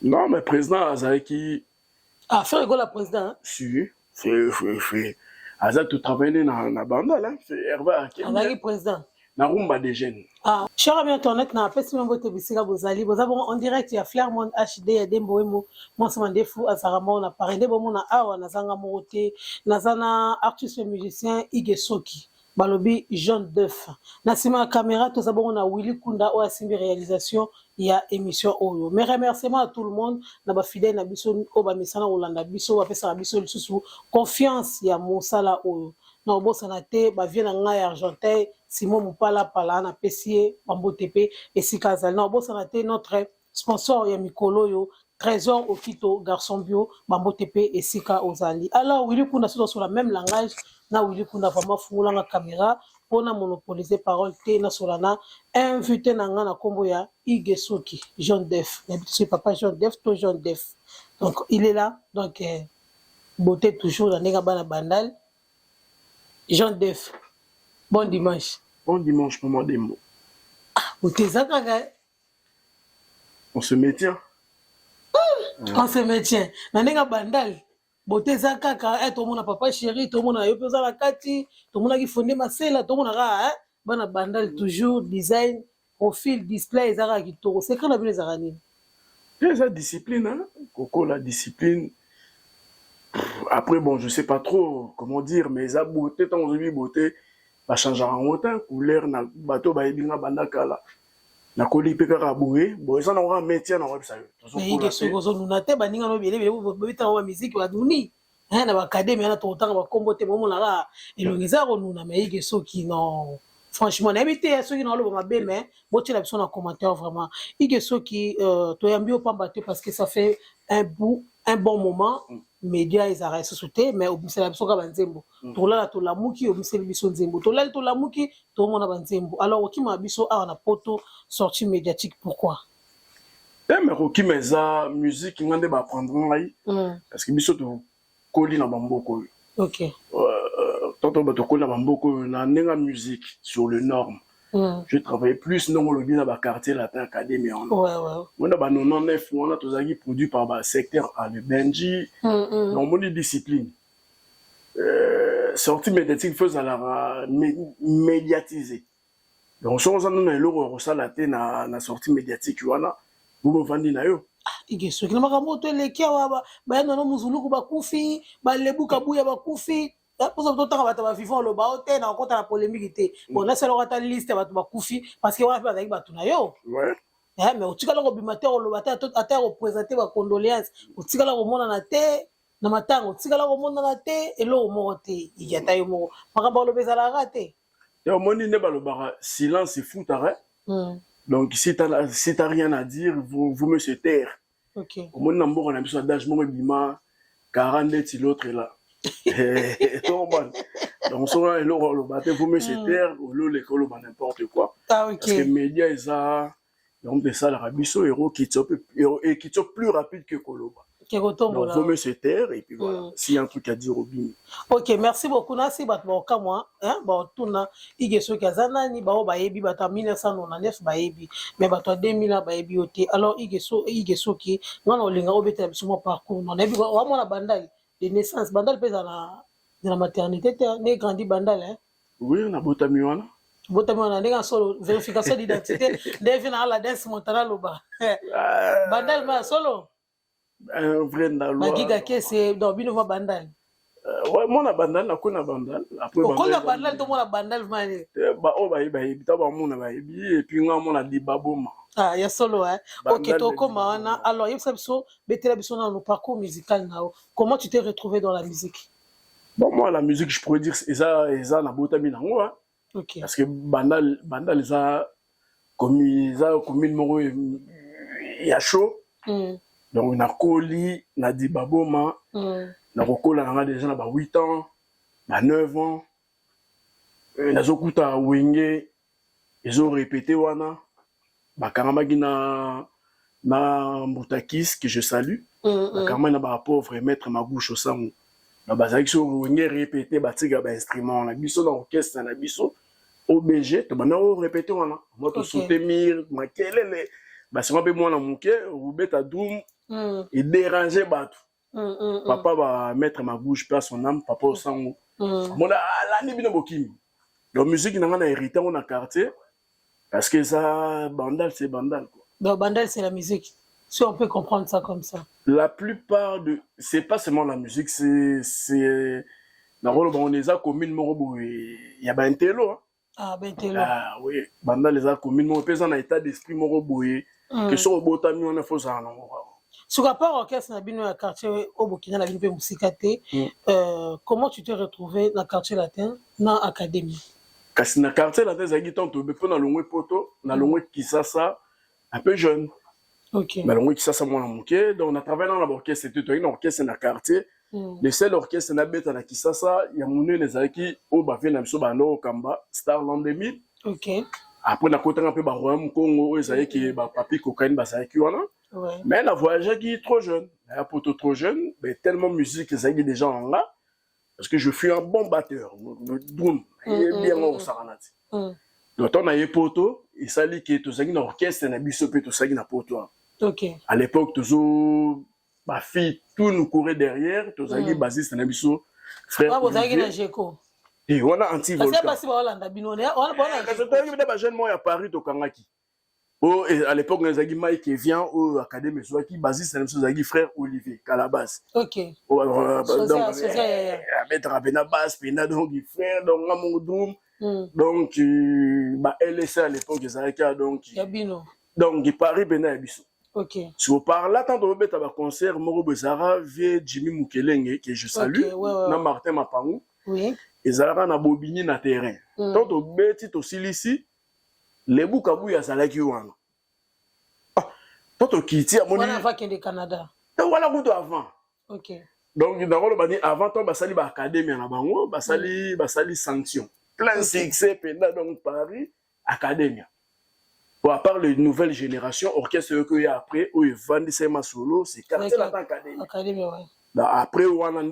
Non, mais président Azaki, Ah, faire école la président. Hein? si, fait. Azaki, tu travailles dans la bande, là, c'est Hervé Akemia, Azaki président. na rumba des jeunes. Ah, cher ami internet, na pesi mambo te bisika bozali. Vous avez en direct, il y a Flairmont HD, il y a Dembo Emo, moi c'est Mandefu, Azaramo, on a parlé de bon, na awa, na zanga morote, na zana artiste musicien, Ige Soki. Balobi jaune d'œuf. Na sima caméra, tout ça bon, on a Willy Kunda, ou a simbi réalisation, il y a émission Oyo. Mes remerciements à tout le monde, na ba fidèle na biso, oba misana Olanda biso, wa pesa biso, sous confiance, il y a Monsala Oyo. Na obosana te, ba vie na ngai argentin, Simon Mupala Pala, na Pessie, Bambo TP, et Sikazal. Na obosana te, notre sponsor, ya Mikolo Yo, Trésor Okito, Garçon Bio, Bambo TP, et Sika Ozali. Alors, Willy Kunda, sur le même langage, na Willy Kunda vraiment foulant la caméra, pour na monopoliser parole te, na solana, invité na nga na kombo ya Ige Soki, Jean Def. C'est papa Jean Def, toi Jean Def. Donc, il est là, donc, beauté toujours dans les gabana bandal. Jean Def, bon dimanche. Bon dimanche pour moi des mots. Beauté Zakaka. On se maintient. On se maintient. Nanenga bandal. Beauté Zakaka, tout le monde a papa chéri, tout le monde a yopé la kati, tout le monde a qui fondé ma selle, tout le monde a bana bandal toujours design, profil, display, Zara qui toro. C'est quand on a vu les aranis. C'est la discipline, hein. Coco, la discipline. Après, bon, je sais pas trop comment dire, mais ça beauté, tant aujourd'hui beauté, va changer en autant, couleur, na bateau, ba ebinga bandaka là. Na koli pe kaka boué, bon, ça n'a pas un métier, n'a pas ça. Mais il est sûr que nous n'avons pas ni un objet, mais vous avez la musique, vous avez dit, hein, na l'académie, on a tout le temps, on va combattre, mon là, et le réserve, nous n'avons mais il est sûr qui non. Franchement, n'habitez ceux qui n'ont pas bien, mais moi, tu as besoin d'un commentaire vraiment. Il est sûr qui, tu as bien pas battu parce que ça fait un bon moment. Média ils arrêtent sauter mais c'est la besoin banzembo to la to la muki au miseli biso nzembo to la to la muki to mona banzembo alors qui m'a biso a na poto sortie médiatique pourquoi mais Rocky meza musique ngande ba prendre ngai parce que biso to koli na bamboko OK toto ba to koli na bamboko na nenga musique sur le norme. Je travaille plus dans le bien dans le quartier latin académie. Ouais. On a 99, on a tous les produits par le secteur à le Benji. Dans mon discipline. Sortie médiatique faisant la médiatiser. Donc, si on a un euro salaté na sortie médiatique, voilà, vous me vendez na yo. Il ce qui n'a pas moto les kia ba non muzuluku ba kufi ba lebuka buya ba kufi. Pour ça, tout le temps, vivant le bas, on a compte la polémique. Bon, là, c'est la liste, on va koufi, parce qu'on va faire avec Batunayo. Ouais. Mais au Tigala, au bimateur, le matin, à terre, représenter ma condoléance. Au Tigala, au monde en a terre, dans ma tang, au Tigala, au monde en a terre, et l'eau, au monde, il y a taille au monde. Par le baiser à la raté. Et au monde, il n'est pas le bar, silence, c'est fou, t'arrêtes. Donc, si t'as rien à dire, vous me se taire. Ok. Au monde, on a besoin d'âge, mon bima, 40 l'autre est là. Donc, souvent, le matin, vous me se taire, ou l'école, n'importe quoi. Ah, ok. Parce que les médias, ils ont donc ça, l'Arabiso, héros qui sont plus rapide que Koloba. Donc, vous me se taire, et puis voilà. S'il y a un truc à dire au bim. Ok, merci beaucoup. Nasi batmoka moi, hein, tuna igeso kazana ni bao baebi bata 1999 baebi, mais bata 2000 baebi oté. Alors igeso ki ngana olinga obeta biso mo parcours non ebi wa mona bandali de naissance bandali pesa na la maternité né grandi bandali hein. Oui, on a botami wana. Botami wana ndenge solo vérification d'identité, devine à la dance montana loba. Bandali ma solo. Un vrai ndalwa. Magiga kese dans bino va bandali. Ouais, mon bandal, la kona bandal. Après bandal. Bandal, tout le monde bandal mani. Bah oh bah mon et puis on a dit baboma. Ah, il y a solo hein. Ok, to comment alors il faut so betela biso dans le parcours musical nao. Comment tu t'es retrouvé dans la musique? Bon moi la musique je pourrais dire ça na botami nango hein. OK. Parce que bandal ça comme une moro ya chaud. Donc na koli na di baboma. Na kokola nanga déjà na ba 8 ans, ba 9 ans. Na zokuta wenge ezo répété wana. Ba karamaki na Mbutakis que je salue. Ba karamaki na ba pauvre maître Magouche au sango. Na bazaki so wenge répété ba tiga ba instrument na biso na orchestre na biso. OBG to bana répété wana. Moi to sauter mir makelele. Ba sima pe mwana muke, rubeta drum et déranger bateau. Papa va mettre ma bouche place son âme, papa au sang. Mon l'année bino bokimi. Donc musique n'a pas hérité on a quartier parce que ça bandal c'est bandal quoi. Donc bandal c'est la musique. Si on peut comprendre ça comme ça. La plupart de c'est pas seulement la musique, c'est on les a communes morobo il y a ben télo. Ah ben télo. Ah oui, bandal les a communes morobo pesa na état d'esprit morobo que sur au botami on a faut ça non. Sur rapport au orchestre na bino ya quartier au Burkina la bino pe musikate, comment tu t'es retrouvé dans quartier latin na académie? Kasi na quartier latin zaki tanto be pona longwe poto na longwe Kisasa un peu jeune. OK. Mais longwe Kisasa moi muké donc on a travaillé dans l'orchestre c'était une orchestre na quartier. Le seul orchestre na beta na Kisasa ya munu les zaki au ba vient na biso ba no kamba Starland 2000. OK. Après na kota un peu ba Royaume Congo ezaki ba papi cocaïne ba zaki wana. Ouais. Mais elle a voyagé qui est trop jeune. Elle a poto trop jeune, mais tellement musique, ça y est déjà en là. Parce que je suis un bon batteur. Le drum, il est bien au Saranati. Donc on a eu poto, et ça dit que tout ça qui est orchestre, on a bisopé tout ça qui est poto. OK. À l'époque, toujours, ma fille, tout nous courait derrière, tout ça qui est bassiste, on a biso frère. Ah, vous avez une Géco. Et on a anti-volcan. C'est pas si on a bino, on a. Quand je suis jeune, moi, à Paris, au Kangaki. Oh, et à l'époque, on a dit Mike qui vient au académie, soit qui basiste, c'est un frère Olivier Calabas. OK. Donc, mettre à Benabas, Pena, donc, frère, donc, mon drum. Donc, bah, LSA à l'époque, ils avaient donc. Yabino. Donc, Paris, Bena, Abisso. OK. Si vous parlez, là, tant de bête à un concert, Moro Bezara, vie Jimmy Mukelenge, que je salue, na Martin Mapangou. Oui. Et Zara na Bobigny na terrain. Tant de bête, aussi ici. Les boucabou ya salaki wana. Ah, toto kiti amoni. Wana va kende Canada. Voilà kuto avant. OK. Donc d'abord bani avant to basali ba académie na bango, basali sanction. Plein succès pendant donc Paris académie. Pour à part les nouvelles générations orchestre que y a après où ils vendent ces solo, c'est quartier la académie. Académie ouais. Après wana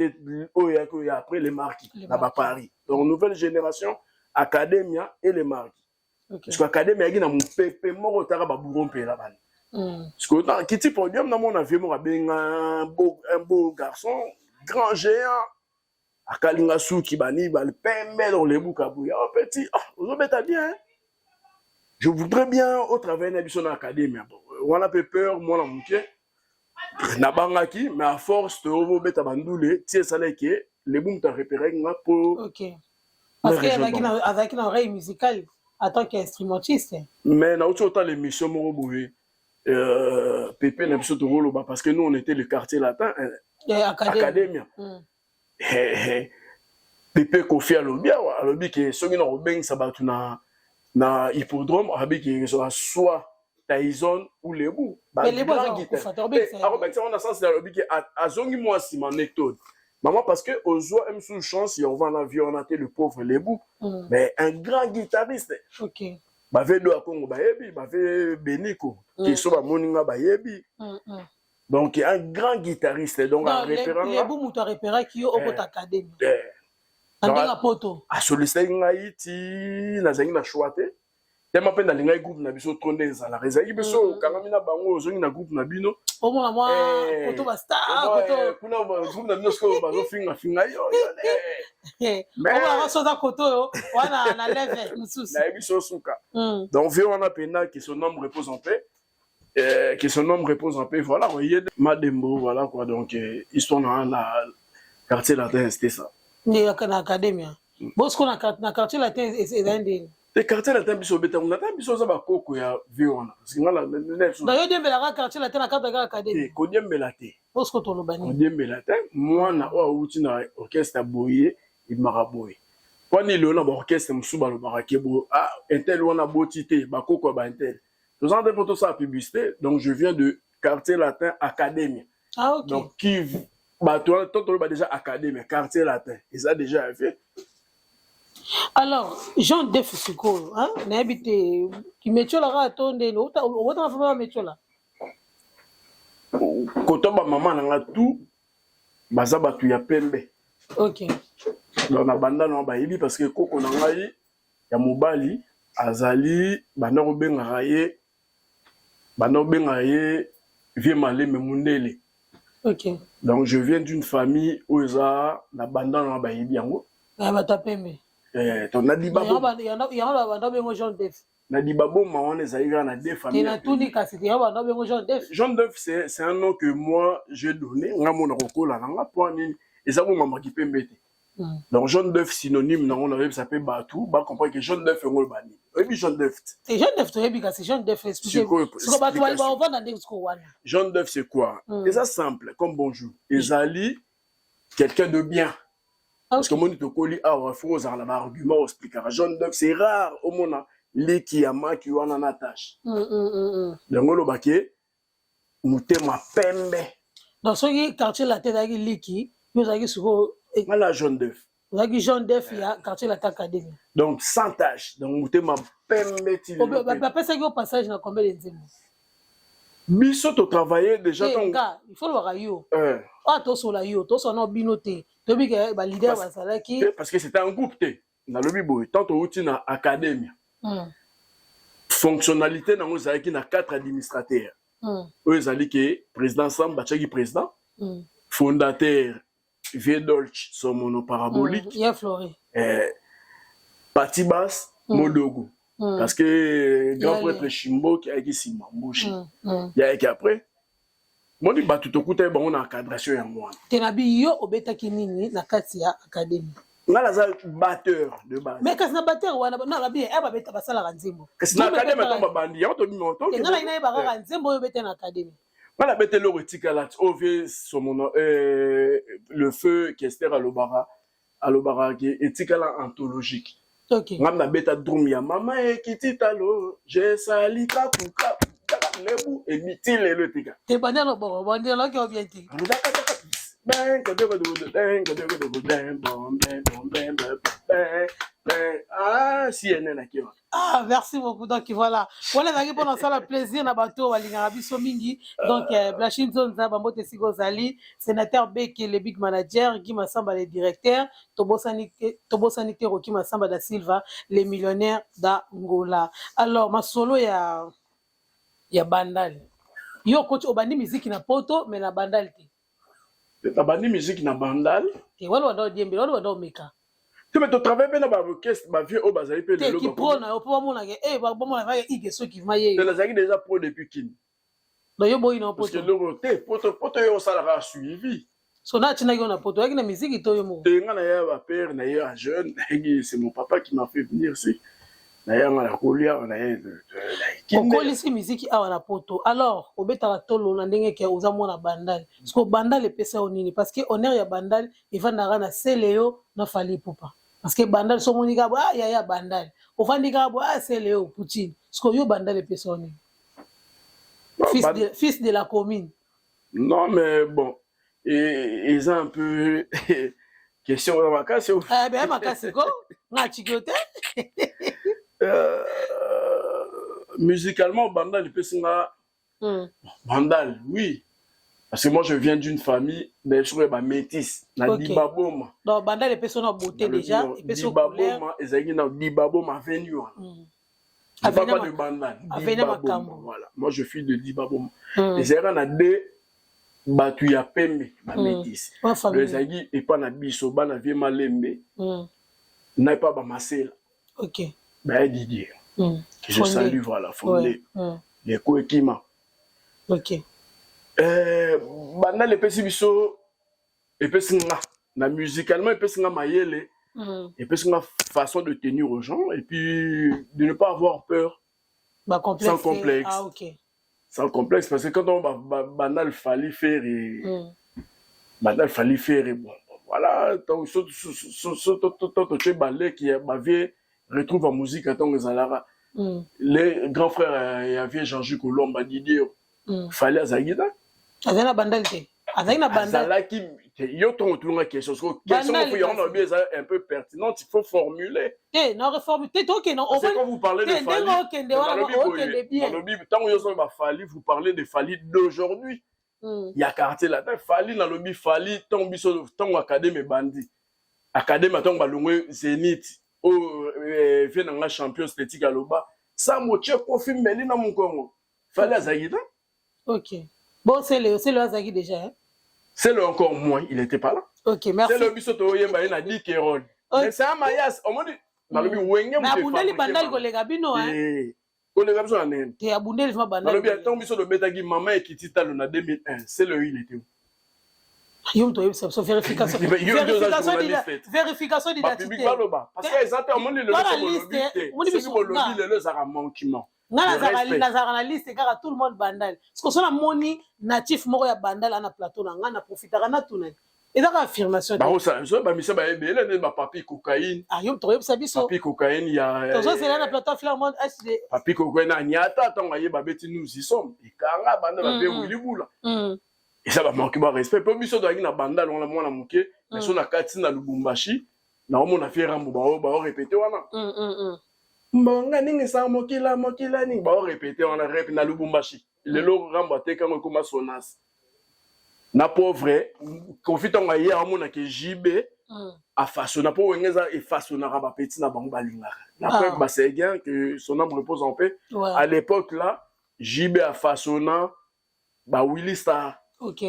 où y a après les marquis là-bas Paris. Donc nouvelle génération académie et les marquis. Okay. Parce que l'académie a un peu mort tara ba bourron pe là-bas. Parce que dans qui podium dans mon avion un beau garçon, grand géant. Akalinga sou qui bani ba le pembe dans les boucabouya. Oh petit, vous êtes bien. Je voudrais bien au travers de son académie. On a peur moi la mouké. Na bangaki mais à force de ovo beta bandoule, tie saleke les boum ta repéré pour. OK. Parce qu'il y a une oreille musicale. En tant qu'instrumentiste. Mais nous avons autant l'émission Moroboué. Pépé n'a pas de parce que nous on était le quartier latin. Académie. Pépé Kofi à l'objet qui est celui qui a ça battu na hippodrome, avec qui soit Tyson ou Lebou. Mais Lebou a on a sens dans l'objet qui a zongi moi si mon anecdote. Maman, parce que aux joies, même sous chance, on va en avion, on a été le pauvre Lebou, mais un grand guitariste. OK. Bavé do Congo bayebi, bavé Beniko, qui sont à Moninga bayebi. Donc un grand guitariste, donc un référent. Lebou mouta référent qui est au pot académie. Andinga poto. A sollicité ngaiti, na zangi na chouate. Tellement peine dans les groupes na biso tronde za la rezaki biso kangamina bango zongi na groupe na bino. Au moins moi poto ba star poto. Kuna groupe na bino sko bazo finga yo. Mais on va sortir koto yo, wana na leve mususu. Na biso suka. Donc vieux on a pena qui son nom repose en paix. Que son nom repose en paix. Voilà, voyez Madembo voilà quoi donc histoire dans la quartier latin c'était ça. Ni na académie. Bosco na quartier latin c'est un le quartier latin biso beta on attend biso za ba koko ya viona singala neuf na yo dembela ka quartier latin na cadre ga académie ko dembela te Bosco to lobani ko dembela te mwana o uti na orchestre boye imaraboye kwani le na ba orchestre musuba lo barakebo intel wana boti te ba koko ba intel nous en devons tout ça publicité donc je viens de quartier latin académie. OK. Donc qui bah toi ba déjà académie quartier latin et ça déjà fait. Alors, Jean Defusuko, hein, n'habite qui mettait la ratonde, l'autre, on va mettre là. Quand on va maman n'a tout, baza batu ya pembe. OK. Donc na banda na ba yibi parce que koko na ngai ya mobali azali bana obenga ye vie Malembe Mundele. Ok. Donc je viens d'une famille où ils ont la bande dans la Biango. Ah bah tapé Ton Adibabo. Il y en a banda bengo jaune d'œuf. Nadibabo on est arrivé dans des familles. T'es tout ni cassé, il y a banda bengo jaune d'œuf. Jaune d'œuf c'est un nom que moi j'ai donné. On a mon rocola là, point ni et ça vous m'a qui peut mettre. Donc jaune d'œuf synonyme non on avait s'appelle Batou, ba comprendre que jaune d'œuf est ngol bani. Et puis jaune d'œuf. Et jaune d'œuf to c'est jaune d'œuf expliquer. C'est Batou va vendre dans des wana. Jaune d'œuf c'est quoi? Et ça simple comme bonjour. Ezali quelqu'un de bien. Parce que moi, tu colli à faut avoir l'argument expliquer. Jaune d'œuf, c'est rare au monde les qui a ma qui en attache. Donc le baquet, nous t'aimons pembe. Dans ce quartier la tête avec liki, nous avons sur la jaune d'œuf. Vous avez jaune d'œuf, il y a quartier la tête académique. Donc sans tâche. Donc nous t'aimons pembe. Après ça, il y a un passage dans combien de temps? Biso to travailler déjà. Il faut le voir yo. Ah to sur la yo, to sur no binoté. Parce que c'était un groupe dans le bibo tant que na académie fonctionnalité dans nous avec na 4 administrateurs eux allient que président Samba Tchaki président fondateur Viedolch son monoparabolique il y a Floré Patibas Modogo parce que grand prêtre Chimbo qui a qui Simba Mouchi il y a qui après moi ni batu to kuta ba on encadration ya moi tenabi yo obeta kinini na kati ya académie ngala za batteur de base mais kasi na batteur wana na labi e ba beta basala ka nzimbo kasi na académie to ba bandi ya to bimo to ngala ina ba ka nzimbo yo beta na académie ngala beta lo retika la ovie son mon le feu Kester alobara qui etika la anthologique OK ngam beta drum ya mama e kititalo je salika kuka lebu et mitile le tika te bande lo bon bande lo ki obienti ah si elle est là. Ah merci beaucoup donc voilà pendant ça le plaisir na bato walinga biso mingi donc Blachine Zonza Bambote Sigozali sénateur Beke le big manager Guy Massamba le directeur Tobosani Roki Massamba da Silva les millionnaires d'Angola. Alors ma solo ya bandal yo coach obandi musique na poto mais na bandal te obandi musique na bandal te wala wada diembe wala wada omeka tu mais tu travailles bien dans orchestre ba vieux obazali pe le qui pro na po mona ke ba mona va ige so ki maye de la zaki déjà pro depuis kin do yo boy na poto parce que le poto yo sala suivi so na tina yo na poto avec na musique to yo mo te ngana ya ba père na ya jeune c'est mon papa qui m'a fait venir ici. okolisi miziki awa na poto alors obetaka tolo na ndenge ke oza mwana bandal parce que bandal epesa yo nini parce que honneur ya bandal evandaka na Seleo na Fally Ipupa parce que bandal somonika bo ya bandal ofandika bo Seleo Poutine parce que yo bandal epesa yo nini fils de la commune. Non mais bon ils ont un peu question dans ma casse ben ma casse ko nga chikote musicalement bandal peut singa bandal oui parce que moi je viens d'une famille mais je suis métisse na dibaboma donc bandal peut son beauté déjà et peut son dibaboma ezaki na dibaboma venu pas de bandal dibaboma voilà moi je suis de dibaboma et c'est là na deux batu ya pembe ba métisse ezaki et pas na biso bana vie malembe na pas ba masela. OK ben Didier je salue voilà fondé les coéquipements. OK banda le pesi biso et pesi na musicalement et pesi nga mayele et pesi nga façon de tenir aux gens et puis de ne pas avoir peur sans complexe. Ah OK sans complexe parce que quand on banal fallait faire et banal fallait faire et bon voilà donc tu balai qui m'avait retrouve en musique à ton Zalara. Les grands frères il y avait Jean-Jules Colomba Didier fallait Azagida azana bandalité azana bandal qui yo ton tourna question question un peu pertinente il faut formuler non reformuler OK non on va quand vous parlez de Fally tant que yo va Fally vous parlez de Fally d'aujourd'hui il y a quartier là Fally dans le Fally tant biso tant académie bandi académie tant balongwe Zénith vient dans la champion esthétique à Loba ça moche confirme meli na mon Congo Fally Azagida. OK Bon, c'est le Azaki déjà. Hein? C'est le encore moins, il n'était pas là. Ok, merci. C'est le bisoto yemba il a dit Kérol. Mais c'est un maïas. On m'a dit, mais abundeli bandal kolega bino hein. Kolega biso anen. Te abundeli ma bandal. Alors bien tant biso de betagi maman et kitita le na 2001, c'est le il était où? Yom to yebisa so vérification. Vérification d'identité. Parce que exactement on dit le ça manquement. Na liste kaka tout le monde bandal. Parce que so na moni natif moko ya bandal na plateau na nga na profitera na tunan. Et donc affirmation. Bah ça ba misa ba ebele ne ba papi cocaïne. Ah yom to yebisa biso. Papi cocaïne ya. To so c'est là na plateau Fleur HD. Papi cocaïne na nyata tant aye ba beti nous y sommes. Et kanga bandal ba be wili bula. Et ça va manquer de respect. Pour biso doit na bandal on la mona muke, mais so na kati na Lubumbashi, na omo na faire rambo ba répéter wana. Mbonga ningi sa mokila ni ba répéter on a rep na Lubumbashi. Le lo rambo te quand comme sonas. Na pauvre confita ngaye amona ke JB a façonna pour ngeza e façonna ba petit na bango balinga. La preuve ba c'est bien que son âme repose en paix. À l'époque là, JB a façonna ba Willy Star. OK.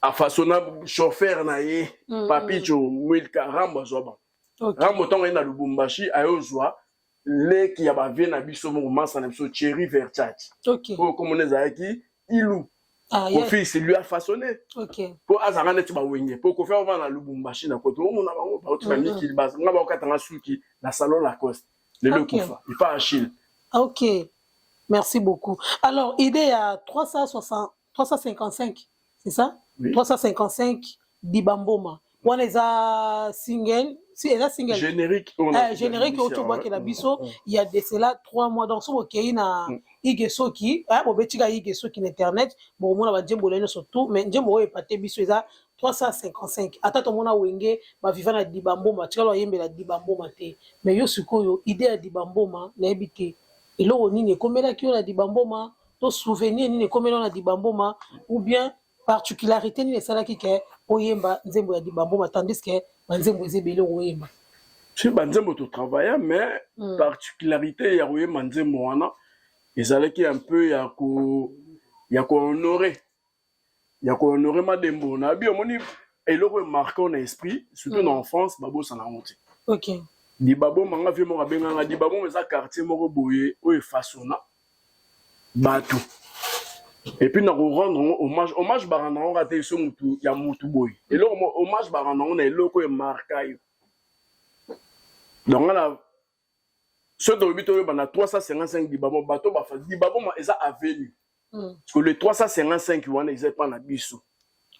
A façonna chauffeur na ye Papicho Wilka Rambo zoba. Rambo tonga na Lubumbashi ayozwa le qui a ba vie na biso mo masa na biso Cherry Verchach. OK. Pour comme les aki Ilou. Pour fils lui a façonné. OK. Pour azanga net ba wenye. Pour ko faire na Lubumbashi na koto mo na bango ba otina miki bas nga ba okatanga suki na salon Lacoste. Le kufa. Il pas Achille. OK. Merci beaucoup. Alors, idée à 355. C'est ça? Oui. 355 Dibamboma. On les a single. Si, elle a single. Générique. Générique, il y a de cela 3 mois. Donc, si vous avez un Igesoki, vous avez un Igesoki Internet, bon, on va dire que surtout, mais on va pas 355. Attends, on a wenge, ma vivant à Dibamboma, tu vas y aller Dibamboma. Mais yo, ce qu'on idée à Dibamboma, n'habite. Et là, on est comme là qui a Dibamboma, ton souvenir, ni comme là on a Dibamboma, ou bien particularité ni ça là qui est oyemba nzembo ya Dibamboma tandis que nzembo ezebele oyemba si banzembo to travailler mais particularité ya oyemba nzembo wana ezalaki un peu ya ko honorer madembo na bi omoni eloko marqué na esprit surtout dans enfance babo ça na honte. OK. Dibabo manga vie mo benga Dibabo eza quartier moko boye o efasona bato. Et puis, nous rendons hommage barana on raté ce mutu ya mutu boy. Et là, hommage barana on est loco et marqué. Donc là, ce de l'obito bana 355 Dibabo bateau ba fa Dibabo ma eza avenue. Parce que le 355 wana ils pas na biso.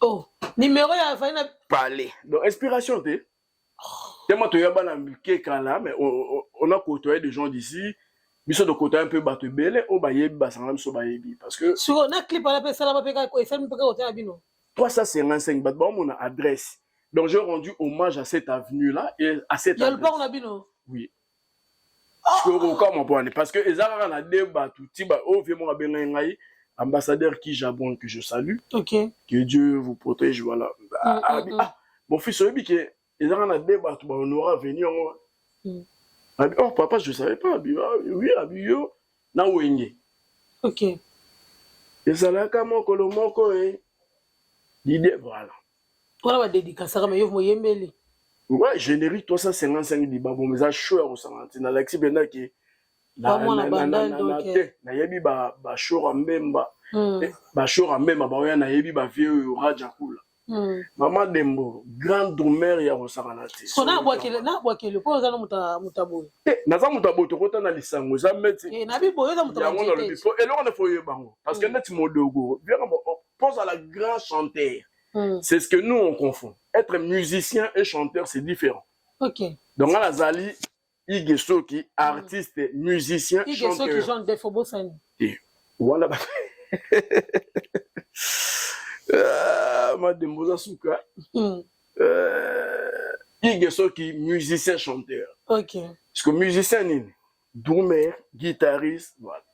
Oh, numéro ya fa na parler. Donc inspiration te. Tellement to yaba na mukeka là mais on a côtoyé des gens d'ici. Biso de côté un peu bateau belé o bayebi basanga biso bayebi parce que sur na clip ala pesa la peka ko FM peka côté bino 355 bat ba mon adresse donc j'ai rendu hommage à cette avenue là et à cette adresse. Il y a le na bino oui parce que ezara na débat tout tiba o vie mon abenga ngai ambassadeur qui Jabon que je salue. OK. Que Dieu vous protège voilà. Mon fils oyebi que ezara na débat tout ba on aura venir oh papa je savais pas oui abio na wenge. OK. Et ça là comme moko l'idée voilà. Voilà la dédicace mais yo moyembeli. Ouais, générique 355 Dibabo mais ça show au santé na Alexis Benda qui na yebi ba show mbemba ba show mbemba ba ya na yebi ba vieux raja kula. Maman Dembo, grande mère ya Rosaranati. So na bwakele ko za mutabo. Naza mutabo to kota na lisango za meti. Na bibo yo za mutabo. Et là on a foyer bango parce que net modogo, bien pense à la grand chanteur. C'est ce que nous on confond. Être musicien et chanteur c'est différent. OK. Donc à la Zali Igesoki artiste, musicien, chanteur. Igesoki chante des Fobosani. Voilà. Madame Mozasuka. Igesoki musicien chanteur. OK. Parce que musicien drummer, guitariste, voilà.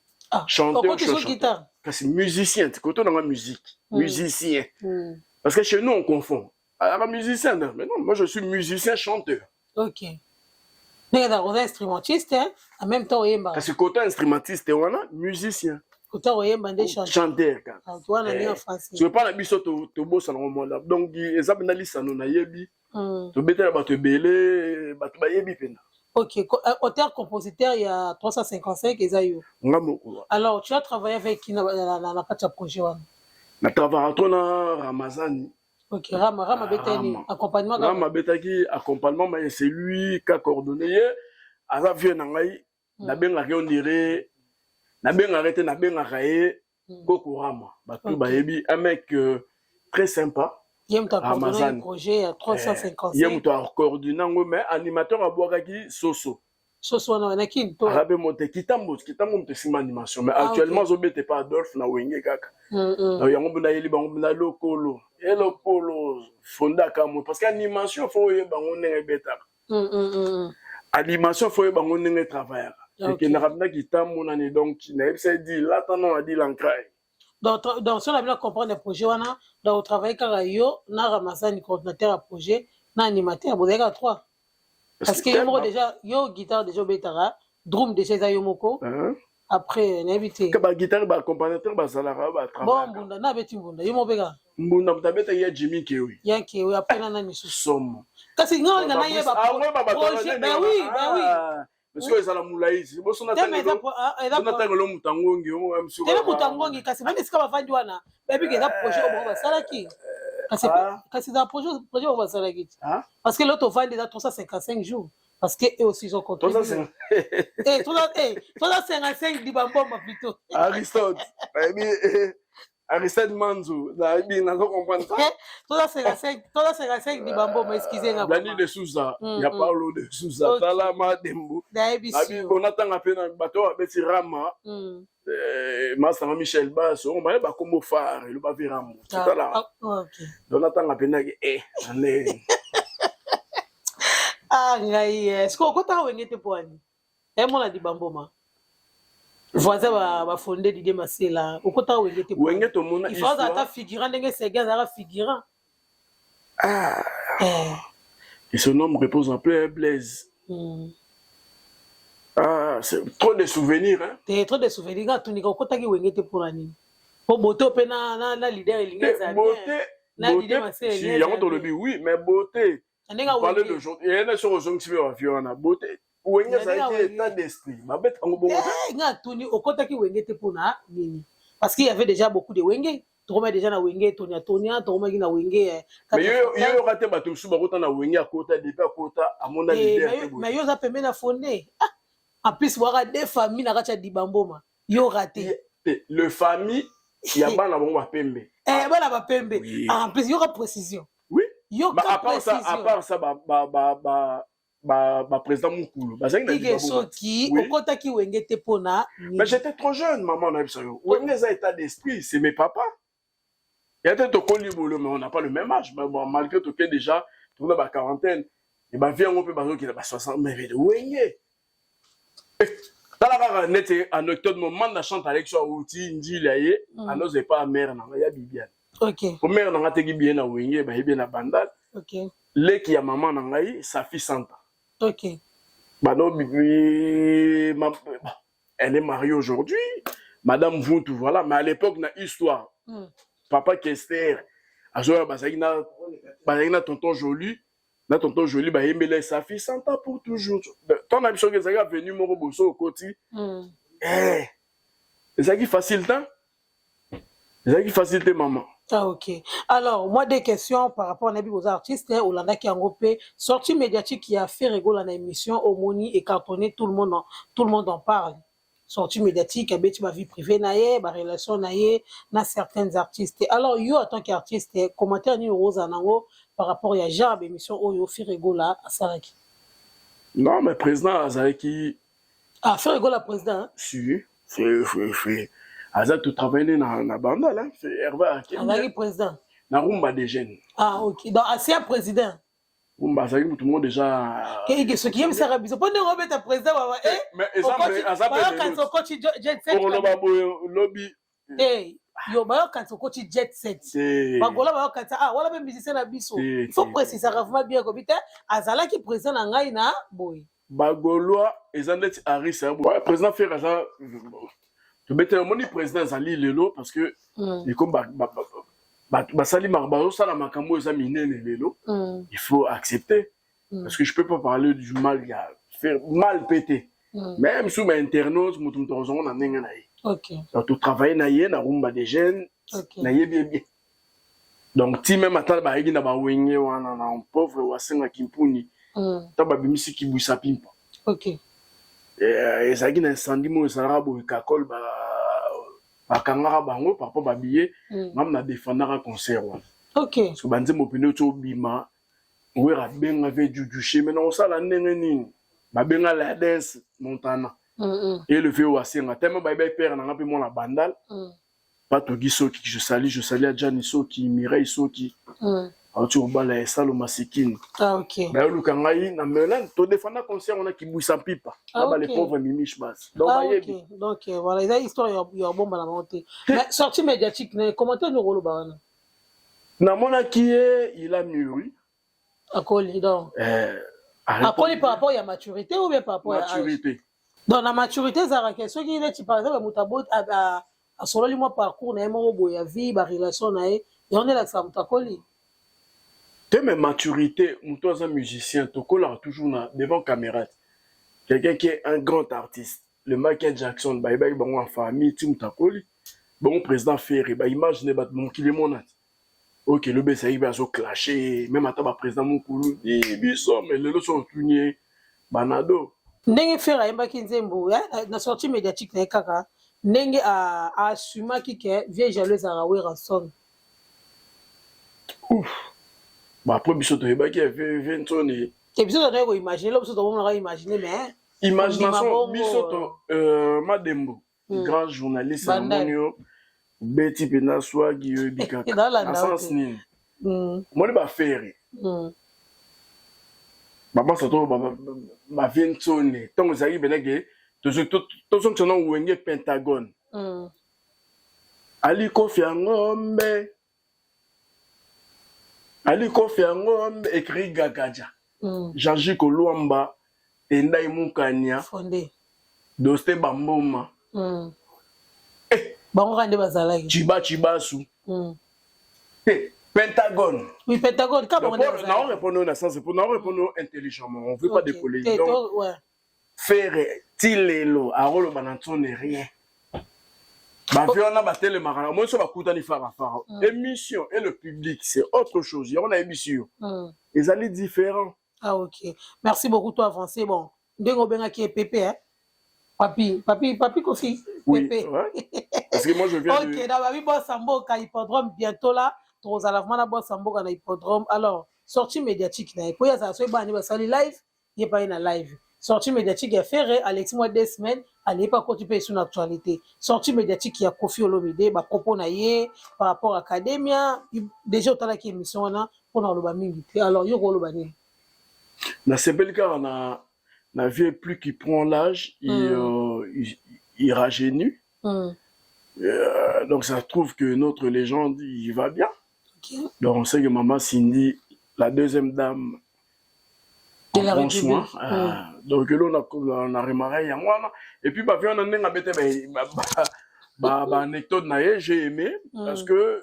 Chanteur, guitare. Parce que musicien, c'est quand on a la musique, musicien. Parce que chez nous on confond. Alors musicien, mais non, moi je suis musicien chanteur. OK. Mais on est instrumentiste hein, en même temps yemba. Parce que côté instrumentiste on a musicien. Auteur oyemba nde chanteur kaka. Tu vois na en français. Je pas na biso to bossa na monde. Donc exemple na lisano na yebi. To betela bato belé, bato ba yebi pena. Ok, auteur compositeur il y a 355 Ezayo. Alors tu as travaillé avec qui na kati ya projet wana? Na travailla to na Ramazani. Ok, Rama betani accompagnement. Rama betaki accompagnement, mais c'est lui qui a coordonné. Aza vieux na ngai na benga on dirait na benga arrêté na benga kaye Koko Rama. Bato ba yebi un mec très sympa. Yem ta coordonné un projet à 355. Yem ta coordonné mais animateur a boakaki Soso. Soso na kin to. Arabe monte kitambo te sima animation mais actuellement zo bete pas Adolphe na wenge kaka. Donc yango bina yeli bango bina lokolo. Et lokolo fonda kamo parce que animation faut ye bango nenge beta. Animation faut ye bango nenge travailler. Et que na rabna kitambo na ni donc na epse dit là tant a dit l'ancrage. Donc si on a bien compris le projet wana donc au travail car yo na Ramazani coordinateur à projet na animateur vous avez 3 parce que yo déjà yo guitare déjà betara drum déjà za yo moko après na éviter que ba guitare ba accompagnateur ba salara ba travail bon bunda na beti bunda yo mobeka mbunda mtabeta ya Jimmy Kewi ya Kewi après na misu somo kasi nga na yeba projet ben oui monsieur ezala mulaisi boso na tango lo mutangongi o monsieur tena mutangongi kasi bani sika bavandi wana babi ke za projet obo basalaki kasi za projet obo basalaki parce que l'autre vandi za 355 jours parce que eux aussi ils ont contribué 355 dibamboma plutôt Aristote Aristide Manzo, na comprendre ça. Toi 55 dibamboma excusez-moi. Dani de Souza, il y a Paulo de Souza, Talama Dembo. On attend à peine bateau avec Rama. Master Michel Bass, on va pas comme phare, il va virer Rama. C'est là. On attend à peine Ah, est-ce qu'on compte à Wengete Poani? Et mon a dibamboma. Voisin va fonder Didier Masela. Au côté Wengete Poani. Il faut avoir figurant, ndenge Sega zara figurant. Ah. Et son nom repose en plein Blaise. Ah, c'est trop de souvenirs, hein. C'est trop de souvenirs. Quand tu n'y as pas Wengete Poani. Pour beauté, na leader il beauté, si il y a le oui, mais beauté. Parler de gens, il y a une chose qui se fait en beauté. Wenge ça a été état d'esprit. Ma bête en bon. Nga tuni okotaki Wengete Pona nini. Parce qu'il y avait déjà beaucoup de Wenge. Toma déjà na Wenge Tonia, toma na Wenge. Mais yo raté bato sous barota na Wenge à côté de pas côté à mon avis. Mais yo za pembe na fondé. En plus wara deux familles na kacha dibamboma. Yo raté. Le famille il y a bana bon pembe. Bana ba pembe. En plus yo ka précision. Oui. Yo ka précision. À part ça président Mukulu. Mais j'étais trop jeune, maman. Wenge ça état d'esprit, c'est mes papas. Il y a peut-être au mais on n'a pas le même âge. Mais bon, malgré tout, déjà, tout le monde a quarantaine. Et bien, viens, on peut pas dire qu'il a 60, mais Wenge. Dans la net, en octobre, moment de chante avec soi, outil, ndi, il y a, on n'ose pas mère, il y a Bibiane. Ok. Pour mère, on a été bien à Wenge, il y a bien à Bandal. Ok. Les qui a maman, sa fille Santa. Ok. Bah non, elle est mariée aujourd'hui. Madame Vuntu, voilà. Mais à l'époque, dans l'histoire, papa Kester, à ce moment-là, tonton Joli, bah, il sa fille Santa pour toujours. Ton ambition que ça est venu, mon robosso au côté. C'est ça qui facilite, hein? C'est ça qui facilite, maman. Ah, ok. Alors, moi, des questions par rapport aux artistes, Olanda qui a groupé, sortie médiatique qui a fait rigoler dans l'émission, Omoni et cartonné, tout le monde en parle. Sortie médiatique, avec ma vie privée, ma relation, na certains artistes. Alors, yo, en tant qu'artiste, commentaire ni rose anango par rapport à genre émission, yo, fait rigoler à Saraki. Non, mais président Azaraki. Ah, fait rigoler à président? Si, fait. Azal tout travailler dans la bande là, c'est Hervé Akim. Azali président. Na rumba des jeunes. Ah ok. Donc ancien président. Rumba ça tout le monde déjà. Ce qui aime ça rabiso. Pas de remettre président mais Azal quand son coach jet set. Pour le lobby. Yo ba quand son coach jet set. Bagola ba quand wala même musicien na biso. Il faut préciser vraiment bien comme bité Azala qui président na ngai na boy. Bagoloa ezandet Harris président fait ça. to bete moni président zali lelo parce que et comme basali marbazo ça la makambo eza minene lelo il faut accepter parce que je peux pas parler du mal il y a faire mal péter même sous ma internaute mutum tozongo na ndenge na ye OK donc to travailler na ye na rumba des jeunes na ye bien donc ti même atal ba yegi na ba wenge wana na pauvre wasenga kimpuni ta ba bimisi ki buisa pimpa OK ezalaki na incendie mo esalaka boye kakol bakangaka bango par rapport babillet ngam na défendaka concert wana OK parce que banzembo pene oti obima wera benga ve jujushe maintenant osala ndenge nini babenga la dance montana et le vieux wasenga tellement bayebi père nanga mpe mwana bandal batoki soki je sali a Jani soki Mireille soki auti obala esalo masikini OK bayoluka ngai na melan to défendre concert on a ki buisa pipa ba les pauvres mimish bas donc bayebi donc voilà il y a histoire ya bomba na monter mais sortie médiatique ne commentaire no rolo bana na mona qui il a mûri akoli donc akoli par rapport à maturité ou bien par rapport à maturité donc la maturité ça question qui est par exemple mutabot à solo li moi parcours na mo boya vie ba relation na et on est là ça mutakoli mais maturité, un musicien, Tokola toujours devant caméra. Quelqu'un qui est un grand artiste. Le Michael Jackson, bah, il bon en famille, Tim Takoli. Bon, président Ferry, bah, imaginez, bah, mon qu'il est mon âge. Ok, le BCI, il va se clasher. Même à ta président Moukoulou, il biso, mais le lot sont tournés. Banado. Nenge Ferry, il m'a dit, na sortie médiatique, na kaka. Nenge a assumé qu'il est vieille jalouse à Raoui Ransom. Ouf. Bah après biso to yeba ki fait ntoni et biso to ko imaginer lo biso to on imaginer mais imagination biso to Madembo grand journaliste monio beti pena swagi bikaka na sens nini moni ba faire baba soto ba ventoni tongo zaki beneke to sontona wenge Pentagone ali kofi ngombe Ali Kofi Angom écrit Gagaja. Janji Kolwamba Endai Mukanya fondé Doste Bamboma. Bango rande bazalaki. Chibasu. Pentagone. Oui, Pentagone. Quand on non, répondons dans sens pour non répondre intelligemment. On veut pas décoller. Donc ouais. Faire tilelo arolo bananton n'est rien. Bah, on a battu le marin. Moi, ça va coûter les phares. Émission et le public, c'est autre chose. Il y a une émission. Les alliés différents. Ah, ok. Merci beaucoup, toi, avancé. Bon, Ndengo Benga qui est Pépé, hein? Papi, Kofi. Oui, Pépé. Ouais. Parce que moi, je viens ok, d'abord, Boss Sambo, quand hippodrome, bientôt là, tu as la Boss Sambo, quand hippodrome. Alors, sortie médiatique, là. Et puis, ça soit live, il n'y a pas une live. Sortie médiatique, il y a fait, Alexis, moi, 2 semaines, allez pas quand tu peux sur l'actualité. Sortie médiatique, il y a Kofi Olomide, bah, propos naïe, par rapport à Academia, déjà, autant qui émission, on a, le baming. Alors, il y a le baming. Dans ce bel cas, on a vu plus qui prend l'âge, il rajeunit. Donc, ça trouve que notre légende, il va bien. Okay. Donc, on sait que Maman Cindy, la deuxième dame, en prend soin. Donc là, on a remarqué, et puis, on a une anecdote, j'ai aimé, parce que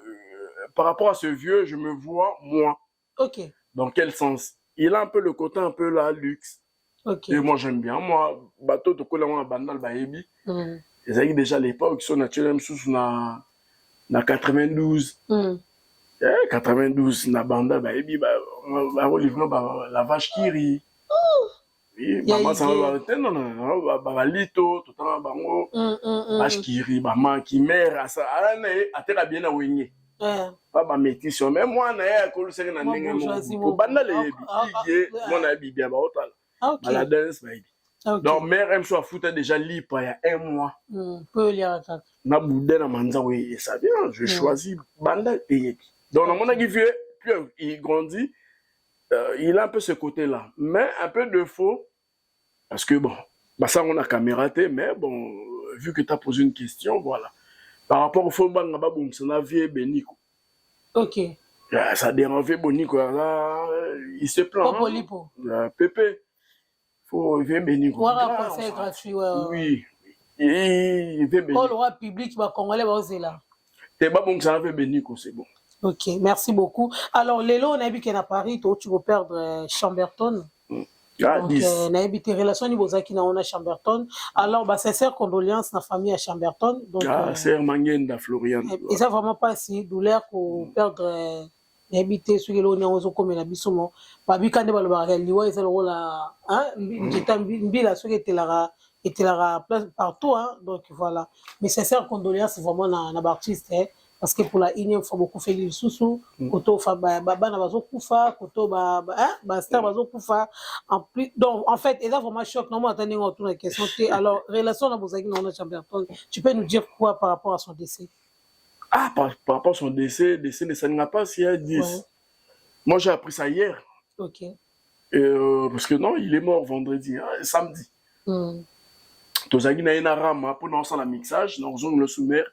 par rapport à ce vieux, je me vois, moi. Ok. Dans quel sens? Il a un peu le côté un peu là, luxe. Okay. Et moi, j'aime bien. Moi, bateau, de quoi là, bandal, baébi. Ils avaient déjà l'époque, ils sont naturellement sous na 92. 92, na bandal, baébi, la vache qui rit. Oui, maman, ça va, non, lito, tout le temps, bango, vache qui rit, maman qui mère, ça, à terre bien à Wigné. Pas ma métis, mais moi, na ya kolu seri na ndenge mo banda le yebi mon abi bien ba otal la dance baby donc mère aime soit foutre déjà libre il y a 1 mois peut lire attaque na boudé na manza oui et ça bien je choisis banda et yebi donc na mon vieux plus il grandit il a un peu ce côté là mais un peu de faux parce que bon bah ça on a camératé mais bon vu que tu as posé une question voilà. Par rapport au fond, on a vu Benico. Ok. Ça dérange Benico. Il se plaint. Pépé. Il faut voir Benico. Voilà, conseil gratuit. Oui. il veut béni. Oh, le roi public, bah, Congolais, bah, là. T'es pas bon que ça va faire béni, c'est bon. Ok, merci beaucoup. Alors, Lélo, on a vu qu'à Paris, tu vas perdre Chamberton. Ah, donc, on a vu tes relations niveau qui on a Chamberton. Alors, bah, sincère condoléances à la famille à Chamberton. Donc, ah, c'est Mangenda, Florian. Et ça, vraiment pas si douleur pour perdre. Habité sur les lois n'ont comme la bisomo pas vu quand le barrel liwa c'est le rôle là hein j'étais la sur était la place partout hein donc voilà mais sincère condoléances vraiment na artiste hein, parce que pour la il faut beaucoup faire les sous koto fa baba na bazo kufa koto ba star bazo kufa en plus donc en fait et là vraiment choc non moi attendez on tourne la question alors relation na bozaki na Chamberton tu peux nous dire quoi par rapport à son décès? Ah, par rapport à son décès ne s'en pas s'il y a 10. Ouais. Moi, j'ai appris ça hier. Ok. Parce que non, il est mort vendredi, hein, samedi. Tozagi na ina rama pour non la mixage, dans le sommaire.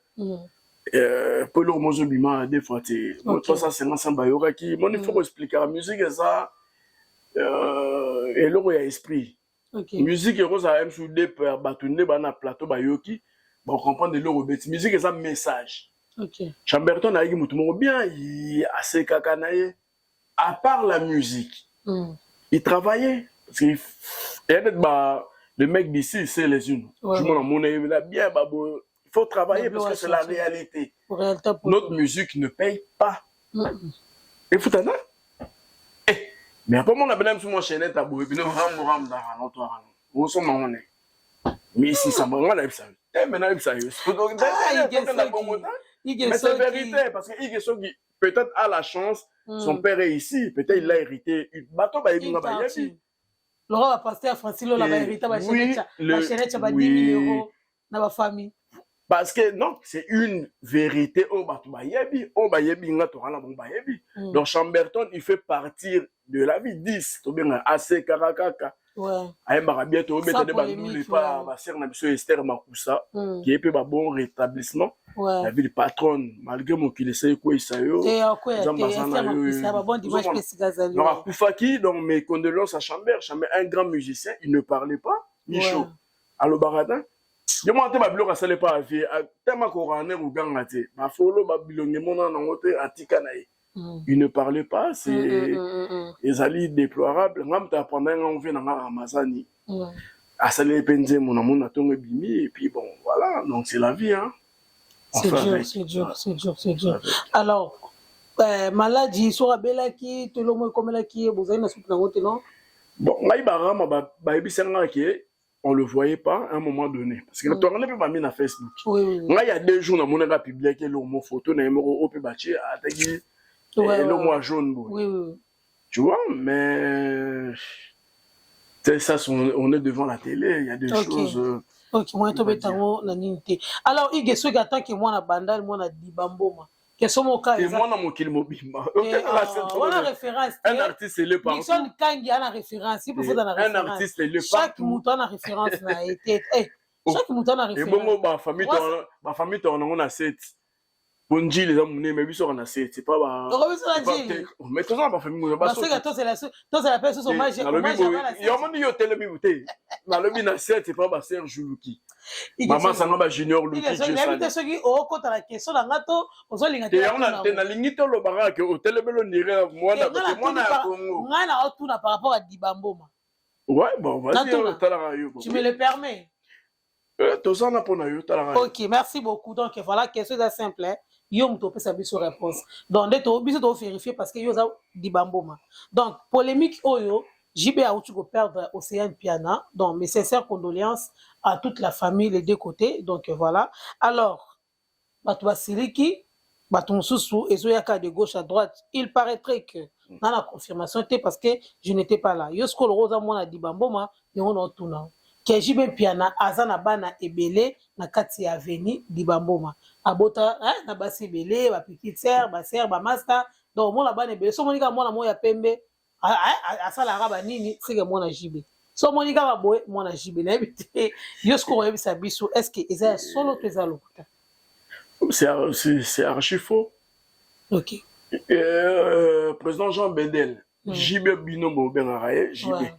Pour le mozo bima des fois toi ça c'est un bayora qui mon il faut expliquer la musique et ça et là il y a esprit. Musique et rose a sur des batoune bana plateau bayoki, on comprend de l'euro musique et ça message. Okay. Chamberton a eu bien, il a assez kakanaye. À part la musique, il travaillait. Parce que le mec d'ici, c'est les unes. Ouais. Bien, il faut travailler parce que c'est la réalité. Notre musique ne paye pas. Et faut t'en mais après, on a besoin de mon chaînette à bouer. Mais ici, ça m'a dit ça. Maintenant, ça y est. Mais c'est vérité, parce que peut-être a la chance, son père est ici, peut-être il a hérité. Bateau, le roi va passer à Francis, il a hérité la chaînette, 10 000 € dans la famille. Parce que non, c'est une vérité. Donc Chamberton, il fait partir de la vie 10. Assez karakaka. Ouais. Esther Makusa, qui est un bon rétablissement. Ouais. La vie de patronne, malgré mon qu'il essaye quoi, ça y est. Donc mes condoléances à Chambert, un grand musicien, il ne parlait pas, ni chaud. Allo Baradin. Je m'en vais à ça n'est pas à vie. Tellement qu'on a un gang ma follow Babylone, mon nom à Tikanaï. Il ne parlait pas, c'est les alliés déplorables. Même pendant qu'on vient dans Amazanie. À ça les penze mon amour n'a tombé bimi et puis bon voilà donc c'est la vie hein. C'est dur. Alors maladie soit bella qui te le comme là qui vous avez na soupe na ngote non. Bon ngai barama ba ebisanga ki on le voyait pas à un moment donné parce que tu on pas mis na Facebook. Oui. Il y a 2 jours na mon a publié que le mot photo na numéro au pe bachi atagi le mois jaune. Oui. Tu vois mais ça, on est devant la télé, il y a des choses. Ok, moi, alors, il y a ceux qui attendent que moi, na bandal, moi, na dibamboma. Que sont mon cas. Et moi, na mon kilmobima. On a référence. Un artiste, il est partout. Nixon Kangi a la référence. Il faut faire la référence. Un artiste, il est partout. Chaque mouton a référence. Chaque mouton a référence. Et bon, ma famille, on a 7. Bonji les hommes mais biso on a c'est pas mais tout ça pas famille parce que toi c'est la personne hommage yo télé bibuté na lobi na c'est pas Serge Juluki maman sanga ba junior Luki je sais ça qui au côté la question na ngato ozolinga te na lingito lo baraka au télé belo nire moi na Congo ngana otuna par rapport à Dibamboma ouais bon vas-y tu me le permets ok merci beaucoup donc voilà question assez simple hein. Yom to pesa biso réponse donc dès to biso to vérifier parce que yo za Dibamboma donc polémique oyo JB a outu ko perdre Océane Piana donc mes sincères condoléances à toute la famille les deux côtés donc voilà alors bato basiliki bato mususu ezoyaka de gauche à droite il paraîtrait que dans la confirmation était parce que je n'étais pas là yo skolo roza mona Dibamboma yo no tuna que JB Piana azana bana ebele na kati ya avenue Dibamboma abota na basi belé ba petite sœur ba sœur ba master donc mona bana belé so monika mona moya pembe asala raba nini c'est que mona JB so monika ba boy mona JB na bité yosko yebisa biso est-ce que eza solo to eza lokuta c'est archi faux. OK président Jean Bedel JB binombo ben araye JB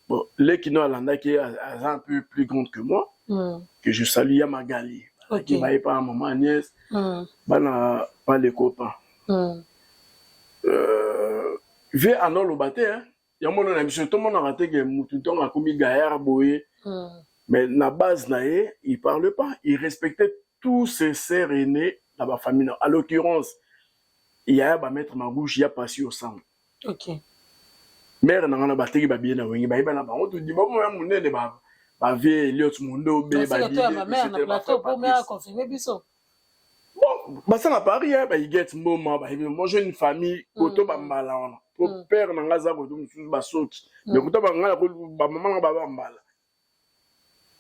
bon les qui n'ont alanda qui est un peu plus grande que moi que je salue à Magali. Qui va pas maman Agnès, pas les copains. Vu à non le bâtiment, il y a mon ami, tout le monde a raté que Mouton a commis Gaillard Boé. Mais la base, il ne parle pas. Il respectait tous ses sœurs aînés dans ma famille. À l'occurrence, il y a un maître Magouche, il y a passé au sang. Ok. Mère n'a pas battu, il va bien avoir. Il va bien avoir. On te dit, bon, moi, mon nez, ma vie, Eliot, mon dos, ma mère n'a pas plateau pour me confirmer biso. Bon, ça n'a pas rien. Il y a un moment, moi, j'ai une famille, koto ba mbala. Pour père, n'a pas ça, koto mususu ba soki. Mais koto ba ngala, ba maman ba mbala.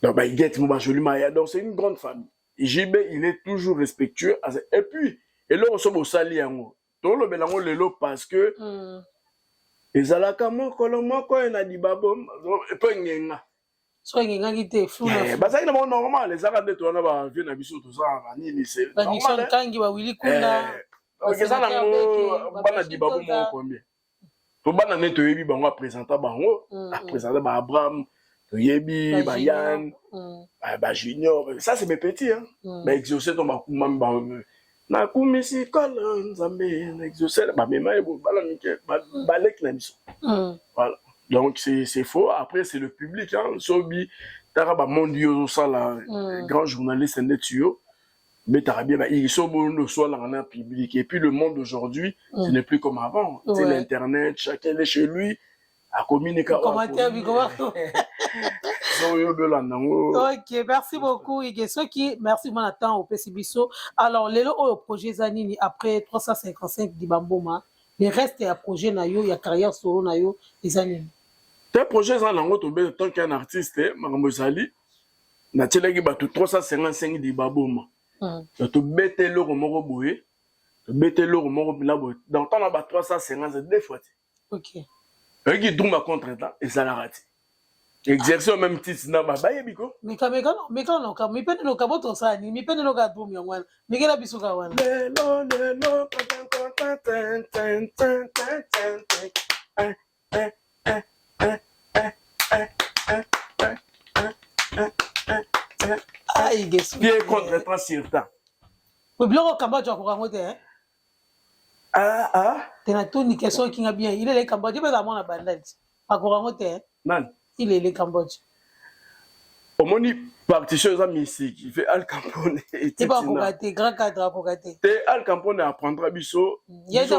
Donc, il y a un joli maya. Donc, c'est une grande famille. JB, il est toujours respectueux. Et puis, et là, on se au sali yango. Tout le bélango lelo parce que ezalaka moko ena di babom epo ngenga. So ngenga kite flou na. Ba ça ina bon normal, les arabes de tourna ba vie na biso to ça nini c'est normal. Ba Nixon kangi ba Willy Kunda. OK ça na ngo bana di babom mo combien. To bana neto yebi bango présenter bango, présenter ba Abraham, to yebi ba Yann, ba Junior, ça c'est mes petits hein. Ba exaucer ton ba kumam ba na kumisi kola nzambe na exaucer ba mema ebo bala mike ba lek na biso. Voilà. Donc c'est faux. Après c'est le public hein. Sobi tara ba mondio ça la grand journaliste ndetio mais tara bien ils sont bon soit là en public et puis le monde d'aujourd'hui ce n'est plus comme avant. C'est l'internet, chacun est chez lui à communiquer. Commentaire Ok, merci beaucoup. Merci Manatan au Pessibiso. Alors, le projet Zanini après 355 d'Ibamboma, le reste est à projet Nayo, il y a carrière solo Nayo, les Zanini. Tes projets Zanango, en tant qu'un artiste, Maramozali, na tchelegi batu 355 d'Ibamboma. Tu bête le remoro boé, tu bête le remoro bilabo. Dans ton abat 350 deux fois. Ok. Un qui douma contre-temps et ça l'a raté. Exercer au même titre na ba yebiko mais quand non quand mais peine no kaboto ça ni peine no ga boom yongwana mais que la bisuka wana lelo ai gesu qui est contre-temps sur temps mais bloko Cambodge ko kangote hein tena toni question qui nga bien il est le Cambodge mais amona bandati akora ngote hein man il est le Cambodge. Au moni partition za musique, il fait Al Capone et Titina. C'est pas pour grand cadre à pour gâter. Te Al Capone apprendra biso. Biso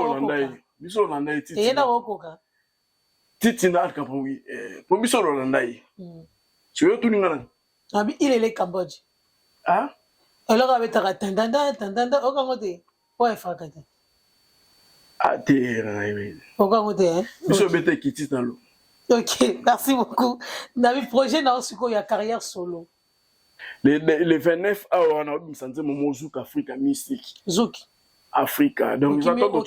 Hollandais Titina. Et yenda wokoka. Titina Al Capone oui. Pour biso Hollandais. Tu veux tout n'ingana. Ah il est le Cambodge. Ah? Alors avec ta tandanda au kangote. Ouais fakata. Ah te. Au kangote hein. Biso bete kiti dans l'eau. Ok, merci beaucoup. Dans le projet, il y a carrière solo. Le 29 on a senti mon Zouk Africa mystique. Zouk. Africa. Donc ils attendent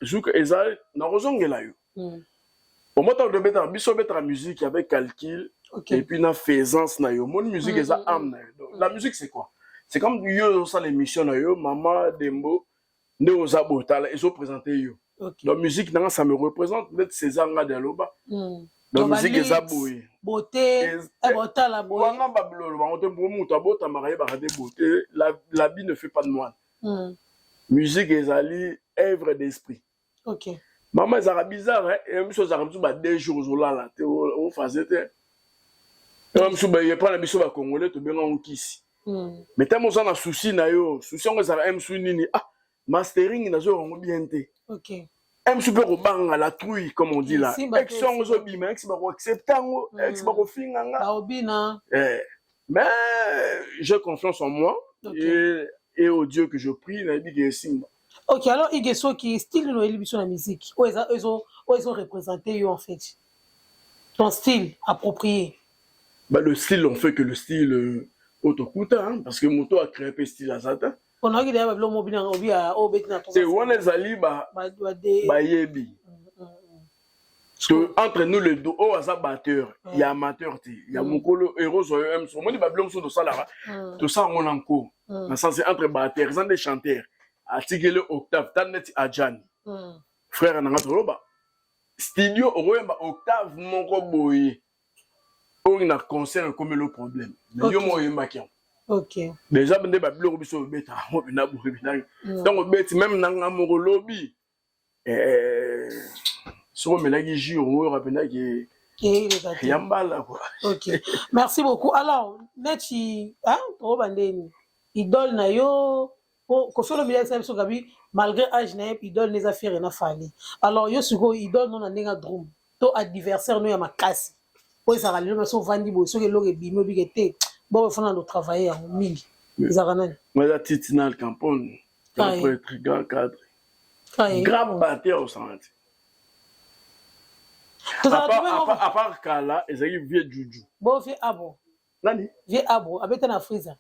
Zouk Ezal, na rozongela yo. Au moment de mettre biso mettre musique avec calcul et puis na faisance na yo. Mon musique eza âme na yo. La musique c'est quoi? C'est comme yo ça l'émission na yo, Mama Dembo, ne oza botala et so présenter yo. La musique, ça me représente peut-être César Ngadialoba. La musique est abouée. Beauté, la beauté. La vie ne fait pas de moine. Musique est allée œuvre d'esprit. Ok. Maman, ça bizarre, hein? Et même chose, ça a 2 jours là, on faisait. Et même si on prend la mission à Congolais, tu bien en kiss. Mais tellement ça, on a souci, souci, on a un souci, mastering, on a bien été. Ok. M super au bang à la trouille comme on dit là. Action aux obi mais ex bako acceptant ex bako finganga. Obina. Mais j'ai confiance en moi et au Dieu que je prie na bi que simba. OK, alors il y a ceux qui style no émission la musique. Ils ont représenté en fait. Ton style approprié. Bah le style on fait que le style autokuta hein, parce que Moto a créé un style à Satan. On a regardé le mobile en obi à obetina. C'est one ezali ba yebi. Entre nous les deux, oh ça batteur, il y a amateur, il y a mokolo héros sur M. Moi dis ba blom sur ça là. Tout ça on en cours. Dans sens entre batteurs, ils ont des chanteurs. Atigele octave, tanet adjan. Frère na ngata roba. Studio oyemba octave moko boye. on a concert comme le problème. Mais yo mo yemaki. OK. Déjà bende ba bilo biso beta mo bina bo bina. Donc beti même nanga mo lobby sur melagi ji on rapena qui yambala quoi. OK. Merci beaucoup. Alors, neti hein, to bandeni. Idole na yo ko solo mi yesa biso gabi malgré âge na idole les affaires na fali. Alors yo suko idole non na ndenga drum. To adversaire no ya makasi. Po ezaka lelo so vandi bo so ke loke bimo bigete. Bon faut na travailler en mingi. Ezaka nani? Moi Titina Campon. Après être grand cadre. Grand batteur au centre. À part Kala, ils arrivent vieux Juju. Bon, vieux Abo. Nani? Vieux Abo, avec un Afriza.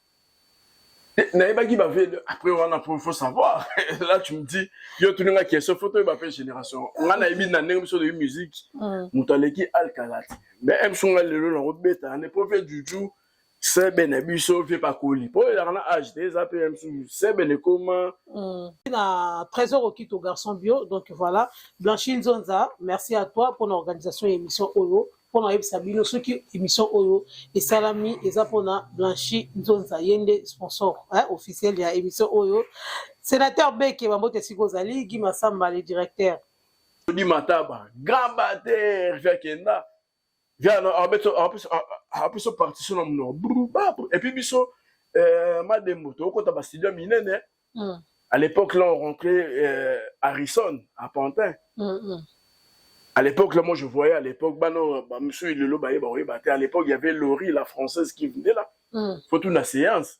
Après, il faut savoir. Là, tu me dis, il y a tout le monde qui est sur photo, il va faire génération. On a mis dans de musique, Moutaleki Alcalat. Mais M. Songa le long, on est pas fait Juju, c'est Benebiso, fait pas colis. Pour il a un âge, des APM, c'est Benekoma. Il a 13 heures au kit au garçon bio, donc voilà. Blanchine Zonza, merci à toi pour l'organisation de l'émission Oyo. Pour la Sabino, ceux qui émission Oyo et Salami, et ça pour la Blanchi Zonza, yende sponsor officiel de l'émission Oyo. Sénateur Beke, Mamote Sigozali, Guy Massamba, le directeur. Di Mataba, grand batteur, Jacques viens, en plus, partition et puis, biso, Mademo, tu as studio minene. À l'époque, là, on rentrait Harrison, à Pantin. À l'époque, là, moi, je voyais, à l'époque, monsieur Ilelo, à l'époque, il y avait Laurie, la française, qui venait là. Faut une séance.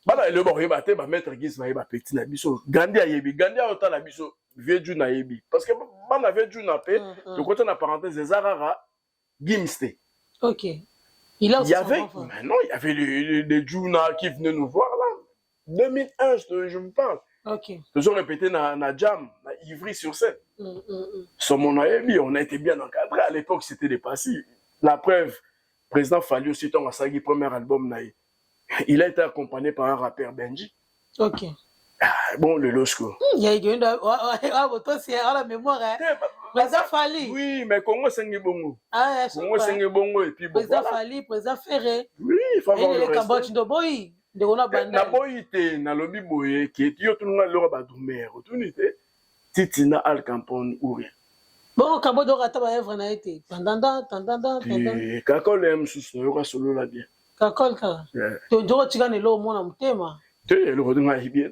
Le bon, maître Guise, petit nabiso. Gandhi a yebi. Gandhi a autant nabiso. Vieux Juna yebi. Parce que, on avait Juna paix. Le côté de la parenthèse, des Arara, Gimste. Ok. Il y avait, maintenant, il y avait des Juna qui venaient nous voir là. 2001, je vous parle. Ok. Toujours répété dans Jam, dans Ivry sur scène. Sur mon avis, on a été bien encadré. À l'époque, c'était dépassé. La preuve, président Fallio, c'est ton Asagi, premier album, il a été accompagné par un rappeur Benji. Ok. Bon, le Losco. Il y a eu toi, c'est à la mémoire. Président Fali. Oui, mais Congo Sengi Bongo. Ah, Congo Sengi Bongo, et puis bon. Président Fali, président Ferré. Oui, il faut avoir le respect. Cambodge de Boy. De Rona Banda. Na Boyite, na Lobi Boye, qui est yo tout le monde leur badoumé. Retournité, Titina Al Campon ou rien. Bon, Cambodge de Rata va œuvre n'a été. Tandanda. Et Kakol aime sous le roi solo là bien. Kakol ka. Tu dois tu gagner l'eau mon amutema. Tu es le retour à Hibie.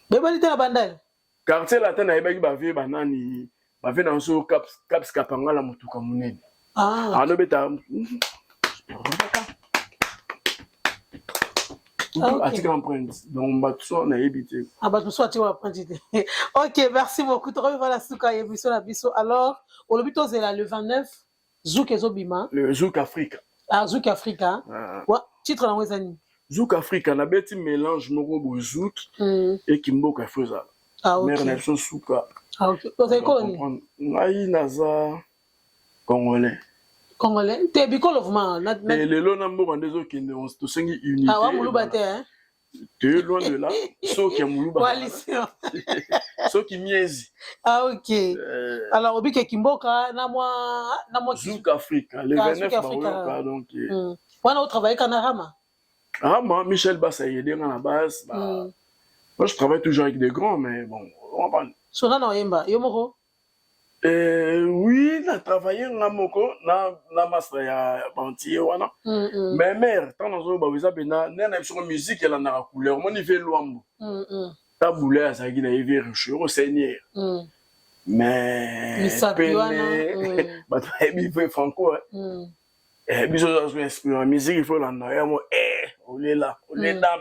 Bébé était la bandelle. Quartier latin na Hibie bavé banani, bavé dans ce caps capanga la mutuka munene. Ah. Alors beta. Donc, ok, merci beaucoup. Alors, au Lobito, c'est là le 29, Zouk et Zobima. Le Zouk Africa. Ah, Zouk Africa. Ouais, titre dans les années. Zouk Africa, on a un mélange de Zouk et Kimbo Kafouza. Ah, ok. Mère Souka. Ah, ok. Vous avez quoi? Naza Congolais. Congolais. T'es bicol of man. Et le long number en désolé qui ne se sentent unité. Ah, ouais, Mouloubate, hein? Tu es loin de là. Sauf qu'il y a Mouloubate. Coalition. Sauf qu'il miezi. Ah, ok. Alors, au bique Kimboka, Zouk Africa. Le 29 Maroka, donc. On a travaillé Kanarama. Ah, moi, Michel Bass a aidé dans la base. Moi, je travaille toujours avec des grands, mais bon, on va pas. Sona na Yemba, Yomoko? Oui, na travaillé na moko na master ya bantier wana. Mais mère, tant dans zo ba weza bena na sur musique elle na couleur. Mon niveau loambo. Ta boule ça qui na yvé riche seigneur. Mais pene ba bi fait franco. Biso zo inspire musique il faut la na mo on est là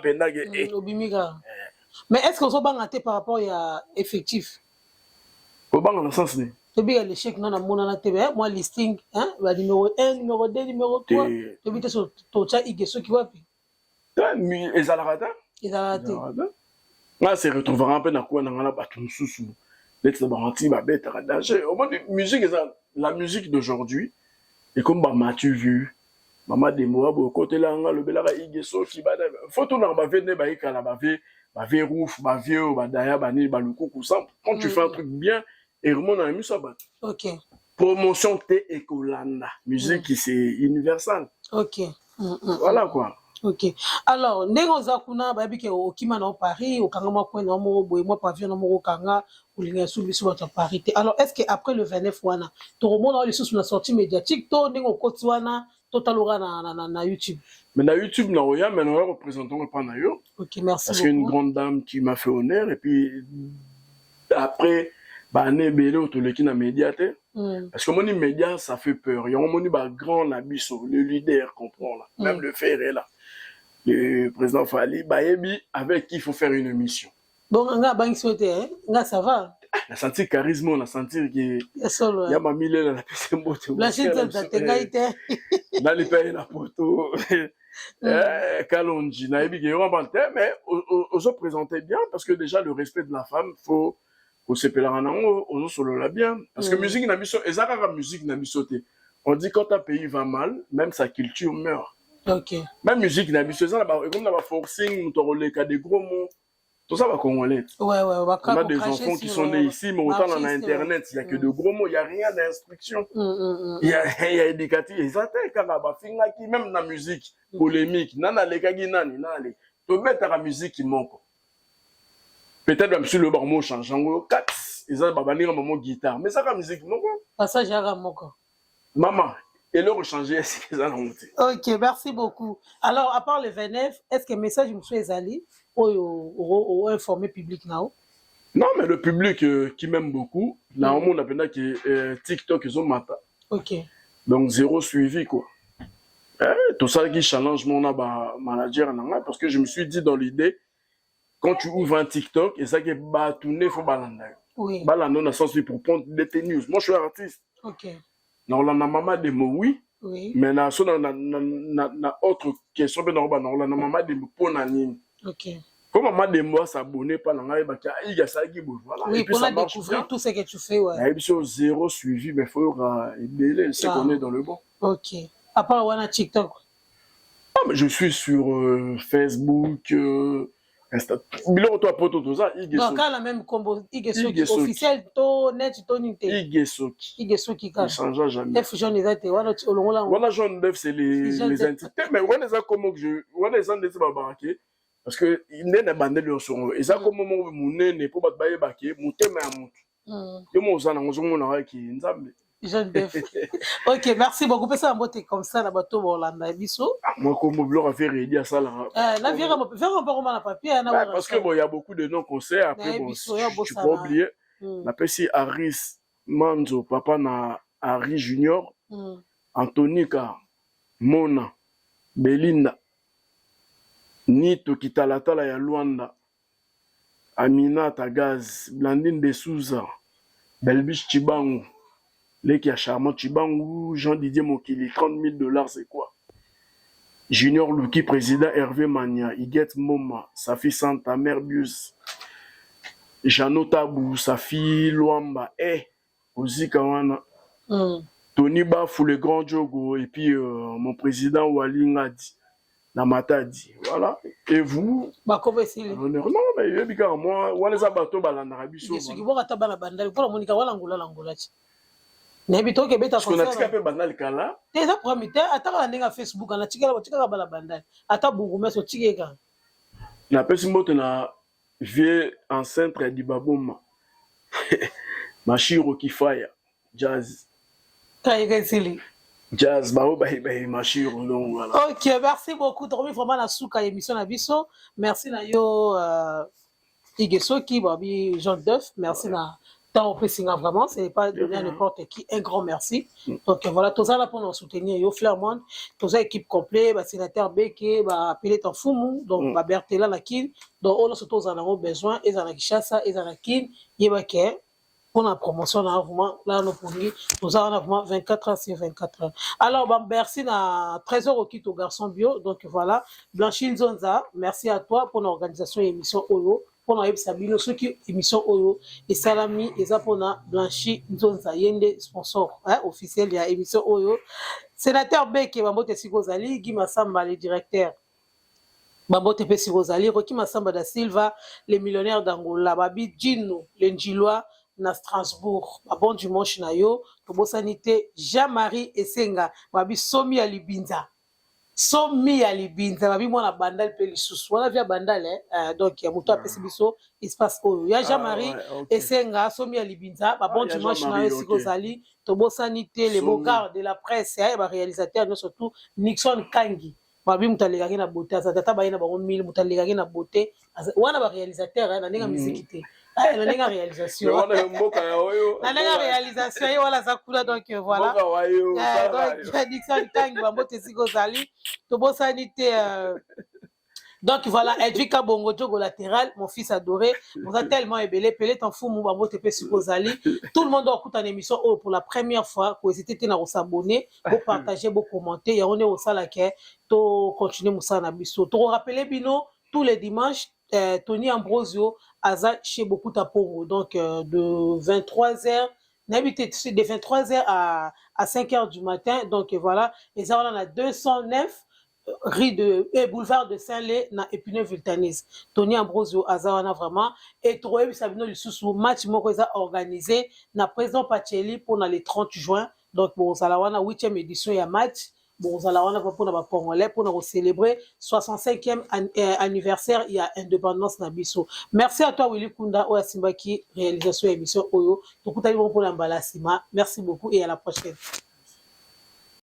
pena que obimiga. Mais est-ce qu'on so bangaté par rapport à effectif? Au bang dans le sens ni tu bien l'échec non amona na TV moi listing hein va numéro 1 numéro 2 numéro 3 tu bien sur tocha igeso qui va puis et ça la rata là c'est retrouver un peu dans quoi dans la batum sous l'être garanti ba bête à danger au moins musique la musique d'aujourd'hui et comme ba matu vu mama demo bo côté là le belaka igeso qui ba faut tout na ba vene ba ikala ba ve rouf ba vieux ba daya ba ni ba lukuku quand tu fais un truc bien et remonte dans la musique. Ok. promotion te ekolanda. Musique, c'est universel. Ok. Voilà quoi. Ok. Alors, ndenge oza kuna bayebi ke okima na Paris, okanga mwa coin na moko boye mwa pavillon na moko kanga olinga sous biso bato Paris te. Alors, est-ce que après le 29 wana, to remona les sous na sortie médiatique to ndenge okoti wana totalora na YouTube. Mais na YouTube na oya mais nous représentons pas na yo. Ok, merci parce beaucoup. qu'une grande dame qui m'a fait honneur et puis après bah né belé autoleki na média te. Parce que mon média ça fait peur. Il y a mon ba grand na biso, le leader comprend là. Même le fer est là. Le président Fali Bayebi avec qui il faut faire une émission. Bon, nga bangi sote hein, nga ça va. On a senti charisme, on a senti que il y a mamie là la personne botte. La chine de tengaite. Dans les pays la poto. Kalonji na ebi que on banté mais on se présentait bien parce que déjà le respect de la femme faut se peler nango on solo la bien parce que musique na biso ezaka musique na biso te. On dit quand un pays va mal, même sa culture meurt. Ok. Même musique na biso ça comme na ba forcing to releka des gros mots. Tout ça va congolais. Ouais, on a des enfants qui sont nés ici, mais autant dans Internet, il n'y a que de gros mots, il n'y a rien d'instruction. Il y a éducatif. Et ça, même dans la musique polémique, dans la tu mets ta musique qui manque. Peut-être même si le mot change, ils ont un guitare, mais ça, la musique, non. Passage à Ramoko. Maman, et leur changer, c'est ça la montée. Ok, merci beaucoup. Alors, à part le 29, est-ce que le message me fait aller ou informer public now? Non, mais le public qui m'aime beaucoup, là, on appelle que TikTok, ils ont matin. Ok. Donc, zéro suivi, quoi. Tout ça qui challenge mon manager, parce que je me suis dit dans l'idée, quand tu ouvres un TikTok, et ça qui est tourné, il faut balander. Oui. Balander, on a sens pour prendre des news. Moi, je suis artiste. Ok. Non, on a maman des mots, oui. Oui. Mais na autre question, on a maman des mots pour nanine. Ok. Comme maman des mots s'abonner pas dans il y a ça qui bouge. Voilà. Oui, pour découvrir tout ce que tu fais, ouais. Il y a zéro suivi, mais il faut c'est qu'on est dans le bon. Ok. À part on a TikTok. Ah, mais je suis sur Facebook, Insta. Bilo toi poto tout ça, donc quand la même combo Igesoki officiel to net to nite. Igesoki quand. Il change jamais. F jaune les été wana olongola. Wana jaune neuf c'est les entités mais wana ça comment que je wana ça ndetse ba baraké parce que nene bande le son et ça comme moment munene pour ba baye baké mutema ya mutu. Yo mo zana ngozo na ki nzambe. Jeune Def. Ok, merci beaucoup. Parce que comme ça, la bateau Hollanda biso. Moi, comme je vais faire aider à ça là. La vie, faire un peu roman à papier. Parce que bon, il y a beaucoup de noms qu'on sait. Après, bon, tu peux pas oublier. La personne Harris Manzo, papa na Harry Junior, Antonika, Mona, Belinda, Nito Kitalatala ya Luanda, Amina Tagaz, Blandine de Souza, Belbiche Chibangu. Qui a charmant Chibangu, Jean-Didier Mokili, $30,000, c'est quoi? Junior Luki, président Hervé Mania, Iguette Moma, Safi Santa, Merbius, Jano Tabou, Safi Luamba, Ozikawana, Tony Bafou, le grand Jogo, et puis mon président Wali Ngadi, Namatadi, voilà. Et vous? Bah, comment est-ce qu'il est? Non, mais il y a moi, on les a battus dans l'Arabie Saoudite. Je suis bon à tabac la bande, pour la Monica, l'Angola. Nebito ke beta concert. Parce qu'on a tika pe bandal kala. Déjà pour mité ataka na Facebook na tika bala bandal. Ata bunguma so tika. Na pesi moto na vie enceinte di baboma. Mashiro Kifaya jazz. Kayega sili. Jazz ba Mashiro donc voilà. OK, merci beaucoup. Tromi vraiment la souka émission na biso. Merci na yo Igesoki babi Jean Def. Merci na vraiment, ce n'est pas donné à n'importe qui. Un grand merci. Donc voilà, tout ça là pour nous soutenir. Yo Flairmont, tout ça équipe complète, sénateur Beke, appelé ton Fumu, donc Bertela Lakin, donc on a surtout besoin, et en Kishasa, et en Kin, Yébake, pour la promotion, là, vraiment, là, nous pour nous, nous avons vraiment 24 heures sur 24 heures. Alors, merci à Trésor au kit au garçon bio, donc voilà, Blanchine Zonza, merci à toi pour l'organisation et émission Oyo. Pour nous ceux qui émission Oyo et Salami et Zapona Blanchi Nzonza Yende sponsor officiel de l'émission Oyo. Sénateur Beke Bambote Sigozali, Guy Massamba le directeur Bambote Sigozali, Roki Massamba da Silva, les millionnaires d'Angola, Babi Djino, le Njilwa, na Strasbourg. Bon dimanche na yo, tobosanité Jean-Marie Esenga, babi somi ya libinza. Somi ya libinza, babi mwana bandal pe lisusu. Wana via bandal donc ya muto apesi biso espace oyo. Ya Jean-Marie Esenga, somi ya libinza, bon dimanche na yo sikozali, tobosanité les beaux-gars de la presse, ya ba réalisateur surtout Nixon Kangi. Babi mutalekaki na beauté, tata bayina bango 1000 mutalekaki na beauté. Wana ba réalisateur na ndenge musique te. Na ndenge réalisation. Na ndenge réalisation et wala zakula donc voilà. Donc Nixon Kangi ba mbote sikozali, tobosanité donc voilà, Edwika Bongo Diogo latéral, mon fils adoré, vous a tellement ébélé, pelé ton fou mou bambo tepe supposali. Tout le monde a écouté une émission pour la première fois, pour essayer de s'abonner, pour partager, pour commenter, et on est au salaké, to continuer moussa na biso. To rappeler bino tous les dimanches, Tony Ambrosio aza chez beaucoup tapongo, donc de 23h. De 23h à 5h du matin, donc voilà, et ça on a 209 rue de boulevard de Saint-Lé na Épineux Vultanis. Tony Ambrosio azawana vraiment et trouvé Sabino Lisusu match moko organisé na président Pacheli pour le 30 juin. Donc bon zalawana 8e édition ya match. Bon zalawana pour na ba Congolais pour célébrer 65e anniversaire il y a indépendance na biso. Merci à toi Willy Kunda o Simbaki réalisation émission Oyo. Tokutali bon pour la mbalasima. Merci beaucoup et à la prochaine.